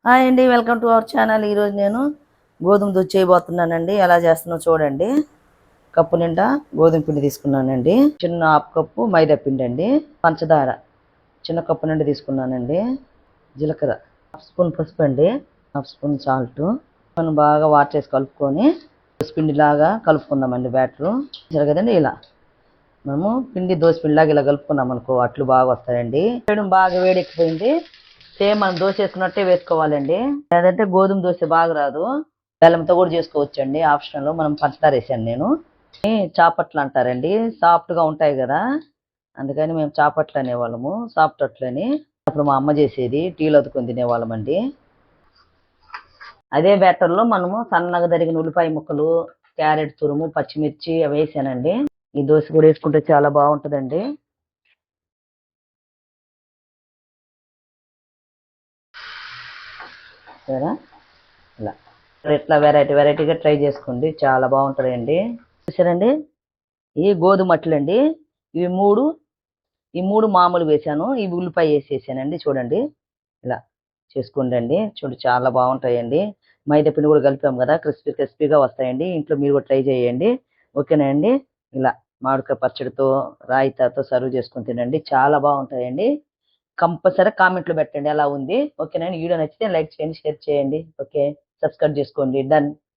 Hi అండి, welcome to our channel. ఈరోజు నేను గోధుమ దోశ చేయబోతున్నానండి. ఎలా చేస్తున్నా చూడండి. కప్పు నిండా గోధుమ పిండి తీసుకున్నానండి. చిన్న హాఫ్ కప్పు మైదా పిండి అండి. పంచదార చిన్న కప్పు నిండా తీసుకున్నానండి. జీలకర్ర హాఫ్ స్పూన్ పసుపు అండి. Half spoon salt. మనం బాగా వాటర్ చేసి కలుపుకొని దోశ పిండి లాగా కలుపుకుందామండి. బ్యాటరు సరే కదండి. ఇలా మనము పిండి దోశ పిండిలాగా ఇలా కలుపుకున్నాం అనుకో అట్లు బాగా వస్తాయండి. బాగా వేడెక్కిపోయింది. సేమ్ మనం దోశ వేసుకున్నట్టే వేసుకోవాలండి. లేదంటే గోధుమ దోశ బాగా రాదు. బెల్లంతో కూడా చేసుకోవచ్చు అండి. ఆప్షనల్. మనం పంచదార వేసాను నేను. చాపట్లు అంటారండి. సాఫ్ట్ గా ఉంటాయి కదా, అందుకని మేము చాపట్లు అనేవాళ్ళము. సాఫ్ట్ అట్లని అప్పుడు మా అమ్మ చేసేది. టీలో అదుకొని తినేవాళ్ళం అండి. అదే బ్యాటర్ లో మనము సన్నగా తరిగిన ఉల్లిపాయ ముక్కలు, క్యారెట్ తురుము, పచ్చిమిర్చి అవి వేసానండి. ఈ దోశ కూడా వేసుకుంటే చాలా బాగుంటుందండి. సరే, ఇలా ఇట్లా వెరైటీగా ట్రై చేసుకోండి. చాలా బాగుంటుందండి. చూసారండి, ఈ గోధుమ అట్లండి. ఇవి ఈ మూడు మామూలు వేసాను. ఇవి ఉల్లిపాయ వేసేసానండి. చూడండి, ఇలా చేసుకోండి అండి. చూడు, చాలా బాగుంటాయండి. మైదా పిండి కూడా కలిపాం కదా, క్రిస్పీగా వస్తాయండి. ఇంట్లో మీరు కూడా ట్రై చేయండి. ఓకేనా అండి. ఇలా మామిడికాయ పచ్చడితో, రాయితాతో సర్వ్ చేసుకుని తినండి. చాలా బాగుంటాయండి. కంపల్సరీ కామెంట్లో పెట్టండి ఎలా ఉంది. ఓకేనా. వీడియో నచ్చితే లైక్ చేయండి, షేర్ చేయండి. ఓకే, సబ్స్క్రైబ్ చేసుకోండి. డన్.